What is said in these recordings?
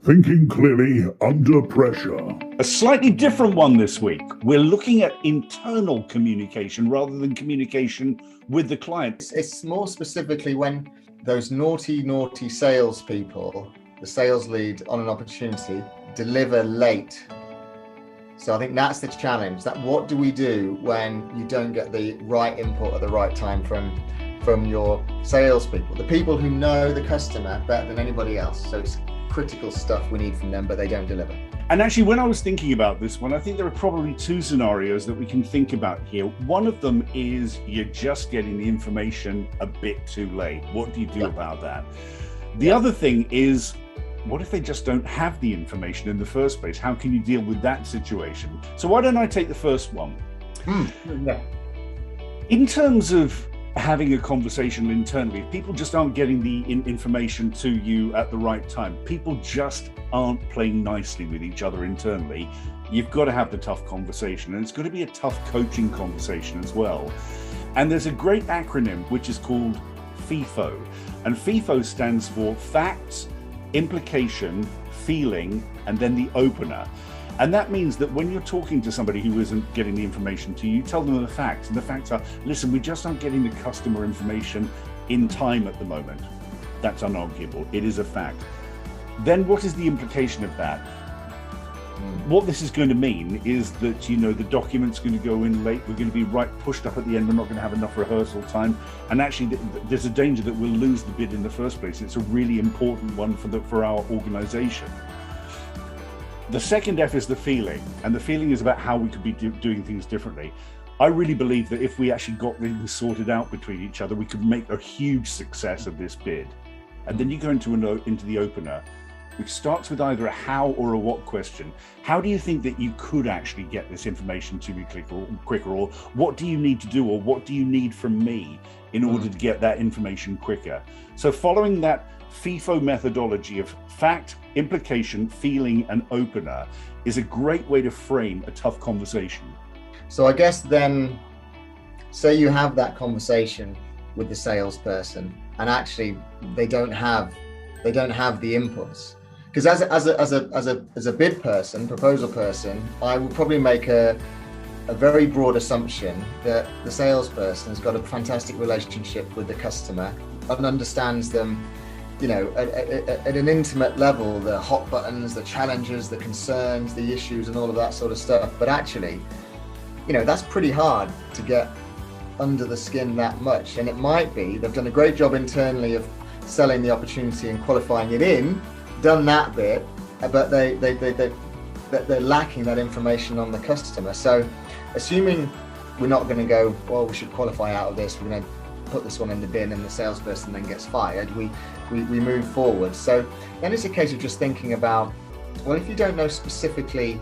Thinking clearly under pressure. A slightly different one this week. We're looking at internal communication rather than communication with the client. It's more specifically when those naughty salespeople, the sales lead on an opportunity, deliver late. So I think that's the challenge. That what do we do when you don't get the right input at the right time from your salespeople, the people who know the customer better than anybody else. So it's critical stuff we need from them, but they don't deliver. And actually, when I was thinking about this one, I think there are probably two scenarios that we can think about here. One of them is you're just getting the information a bit too late. What do you do about that? The other thing is, what if they just don't have the information in the first place? How can you deal with that situation? So why don't I take the first one? In terms of having a conversation internally, if people just aren't getting the information to you at the right time, people just aren't playing nicely with each other internally, you've got to have the tough conversation, and it's got to be a tough coaching conversation as well. And there's a great acronym which is called FIFO, and FIFO stands for facts, implication, feeling, and then the opener. And that means that when you're talking to somebody who isn't getting the information to you, tell them the facts. And the facts are, listen, we just aren't getting the customer information in time at the moment. That's unarguable. It is a fact. Then what is the implication of that? What this is going to mean is that, you know, the document's going to go in late. We're going to be pushed up at the end. We're not going to have enough rehearsal time. And actually, there's a danger that we'll lose the bid in the first place. It's a really important one for our organization. The second F is the feeling, and the feeling is about how we could be doing things differently. I really believe that if we actually got things sorted out between each other, we could make a huge success of this bid. And then you go into the opener, which starts with either a how or a what question. How do you think that you could actually get this information to me quicker, or what do you need to do, or what do you need from me in order to get that information quicker? So following that FIFO methodology of fact, implication, feeling, and opener is a great way to frame a tough conversation. So I guess then, say you have that conversation with the salesperson, and actually they don't have the inputs. Because as a bid person, proposal person, I would probably make a very broad assumption that the salesperson has got a fantastic relationship with the customer and understands them, you know, at an intimate level, the hot buttons, the challenges, the concerns, the issues, and all of that sort of stuff. But actually, you know, that's pretty hard to get under the skin that much. And it might be they've done a great job internally of selling the opportunity and qualifying it in, done that bit, but they're lacking that information on the customer. So assuming we're not going to go, well, we should qualify out of this, we're going to put this one in the bin and the salesperson then gets fired, we move forward. So then it's a case of just thinking about, well, if you don't know specifically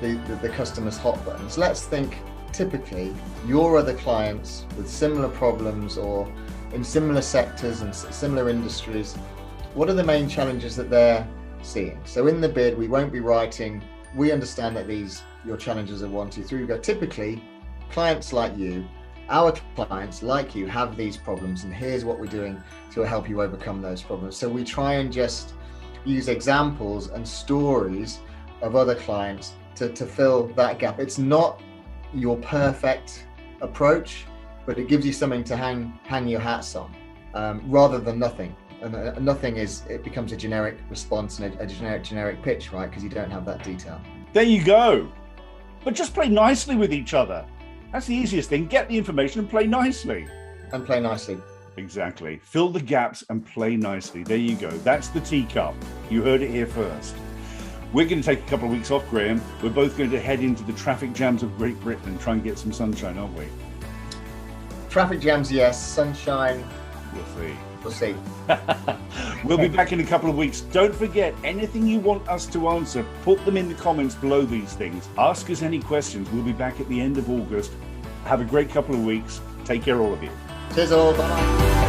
the customer's hot buttons, let's think typically your other clients with similar problems or in similar sectors and similar industries, what are the main challenges that they're seeing? So in the bid, we won't be writing, we understand that your challenges are 1, 2, 3. We go, typically clients like you, our clients like you have these problems, and here's what we're doing to help you overcome those problems. So we try and just use examples and stories of other clients to fill that gap. It's not your perfect approach, but it gives you something to hang your hats on, rather than nothing. And nothing it becomes a generic response and a generic pitch, right? Because you don't have that detail. There you go. But just play nicely with each other. That's the easiest thing. Get the information and play nicely. And play nicely. Exactly. Fill the gaps and play nicely. There you go. That's the teacup. You heard it here first. We're going to take a couple of weeks off, Graham. We're both going to head into the traffic jams of Great Britain and try and get some sunshine, aren't we? Traffic jams, yes. Sunshine. We'll see. We'll see. We'll be back in a couple of weeks. Don't forget, anything you want us to answer, put them in the comments below these things. Ask us any questions. We'll be back at the end of August. Have a great couple of weeks. Take care, all of you. Cheers all. Bye-bye.